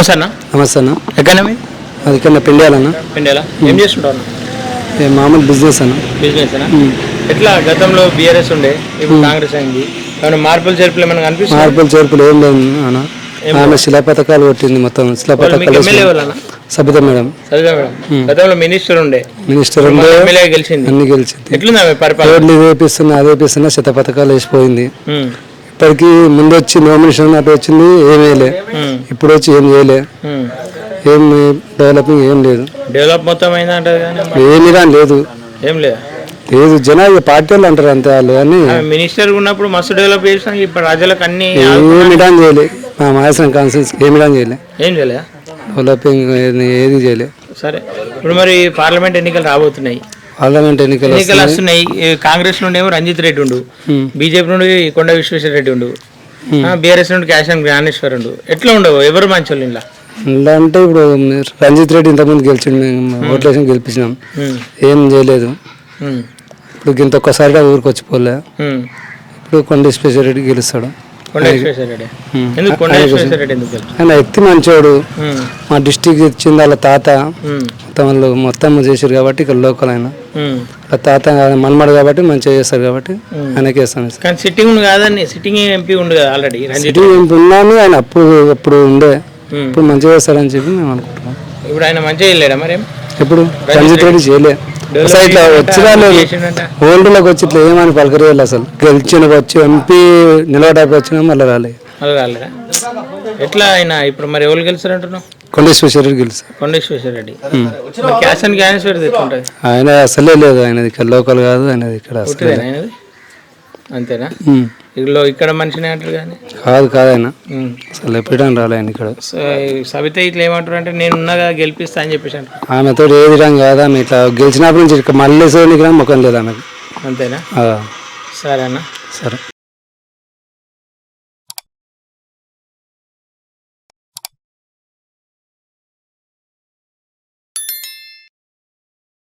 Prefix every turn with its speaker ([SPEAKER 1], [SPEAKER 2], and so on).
[SPEAKER 1] నమస్తే అన్న.
[SPEAKER 2] నమస్తే అన్న.
[SPEAKER 1] ఎక్కడ మీ
[SPEAKER 2] అది ఇక్కడ పెండియాలన్న.
[SPEAKER 1] పెండేలా ఏం చేస్తుంటారు?
[SPEAKER 2] మామూలు బిజినెస్ అన్న.
[SPEAKER 1] బిజినెస్ అన్న. ఎట్లా గతంలో బీఆర్ఎస్ ఉండే, ఇప్పుడు కాంగ్రెస్ అయింది. ఏమైనా మార్పులు చేర్పులు ఏమైనా కనిపిస్తుంది?
[SPEAKER 2] మార్పులు చేర్పులు ఏం లేదు అన్న. ఆమె శిలా పథకాలు కొట్టింది మొత్తం. శిలా పథకాలు సబిత మేడం.
[SPEAKER 1] సబితా మేడం గతంలో మినిస్టర్ ఉండే, ఎమ్మెల్యే గెలిచింది,
[SPEAKER 2] అన్ని గెలిచింది.
[SPEAKER 1] ఎట్లుంది ఆమె పరిపాలన?
[SPEAKER 2] రోడ్లు ఇది వేపిస్తున్నా అది వేపిస్తున్నా శత పథకాలు వేసిపోయింది. ఇప్పటికి ముందు వచ్చి నోమినేషన్ అటు వచ్చింది, ఏం వేయలే. ఇప్పుడు వచ్చి ఏం చేయలే, ఏం డెవలపింగ్ ఏం లేదు.
[SPEAKER 1] డెవలప్ మొత్తం అయిందంటే
[SPEAKER 2] ఏమి రాని లేదు,
[SPEAKER 1] ఏం లేదు.
[SPEAKER 2] లేదు జనాలు పార్టీ వాళ్ళు అంటారు అంతే. వాళ్ళు కానీ
[SPEAKER 1] మినిస్టర్ ఉన్నప్పుడు మస్తు డెవలప్ చేసినా ఇప్పుడు రాజ్యాలకు అన్ని
[SPEAKER 2] ఏమి డాన్ చేయలే. మా మాయసం కాన్సెన్స్ ఏమి డాన్ చేయలే,
[SPEAKER 1] ఏం చేయలే,
[SPEAKER 2] డెవలపింగ్ ఏది చేయలే.
[SPEAKER 1] సరే, ఇప్పుడు మరి పార్లమెంట్ ఎన్నికలు రాబోతున్నాయి,
[SPEAKER 2] పార్లమెంట్ ఎన్నికలు
[SPEAKER 1] వస్తున్నాయి. కాంగ్రెస్ నుండి ఏమో రంజిత్ రెడ్డి ఉండు, బీజేపీ నుండి కొండ విశ్వేశ్వర రెడ్డి ఉండు, బీఆర్ఎస్ నుండి క్యాషన్ జ్ఞానేశ్వర్ ఉండు. ఎట్లా ఉండవు, ఎవరు మంచి వాళ్ళు ఇలా?
[SPEAKER 2] ఇలా అంటే ఇప్పుడు రంజిత్ రెడ్డి ఇంతకుముందు గెలిచిండు, మేము ఓట్లేసి గెలిపించినాం, ఏం చేయలేదు. ఇప్పుడు ఇంత ఒక్కసారిగా ఊరికి వచ్చిపోలే. ఇప్పుడు కొండ విశ్వేశ్వర రెడ్డి గెలుస్తాడు. ఆయన ఎత్తి మంచోడు, మా డిస్టిక్ ఇచ్చింది వాళ్ళ తాత, మొత్తం వాళ్ళు మొత్తం చేశారు కాబట్టి ఇక్కడ లోకల్ ఆయన తాత మనమడు కాబట్టి మంచిగా చేస్తారు కాబట్టి ఆయనకి వేస్తాను.
[SPEAKER 1] కానీ సిట్టింగ్ కాదని, సిట్టింగ్ ఎంపీ ఉండు కదా ఆల్రెడీ.
[SPEAKER 2] సిట్టింగ్ ఎంపీ ఉన్నాను, ఆయన అప్పుడు ఉండే, ఇప్పుడు మంచిగా చేస్తారని చెప్పి మేము అనుకుంటున్నాం.
[SPEAKER 1] ఇప్పుడు ఆయన మంచిగా వెళ్ళాడా మరి?
[SPEAKER 2] ఇప్పుడు రంజిత్ రెడ్డి చేయలే, ఇట్లా వచ్చినా లేదు. ఓల్డ్లోకి వచ్చి ఇట్లా ఏమని పలకరేయాలి అసలు. గెలిచిన వచ్చి ఎంపీ నిలబడడానికి వచ్చినా మళ్ళీ రాలేదు.
[SPEAKER 1] రాలేదా? ఎట్లా ఆయన ఇప్పుడు మరి ఎవరు గెలుస్తారు అంటున్నావు?
[SPEAKER 2] కొండేశ్వర రెడ్డి గెలుస్తారు.
[SPEAKER 1] కొండేశ్వర రెడ్డి క్యాషన్ జ్ఞానేశ్వర్ తెచ్చుకుంటుంది.
[SPEAKER 2] ఆయన అసలే లేదు, ఆయనది ఇక్కడ లోకల్ కాదు, ఆయనది ఇక్కడ
[SPEAKER 1] ఆయనది అంతేనా? ఇక్కడ మనిషిని అంటారు కానీ
[SPEAKER 2] కాదు ఆయన అసలు ఎప్పుడైనా రాలే ఆయన ఇక్కడ.
[SPEAKER 1] సబిత ఇట్లా ఏమంటారు అంటే నేను ఉన్నగా గెలిపిస్తా అని చెప్పేసి అంటారు.
[SPEAKER 2] ఆమెతో ఏ విధంగా కాదు, ఆమె ఇట్లా గెలిచినప్పటి నుంచి మళ్ళీ సోనికి ముఖం లేదు ఆమెకు.
[SPEAKER 1] అంతేనా? సరే అన్న.
[SPEAKER 2] సరే.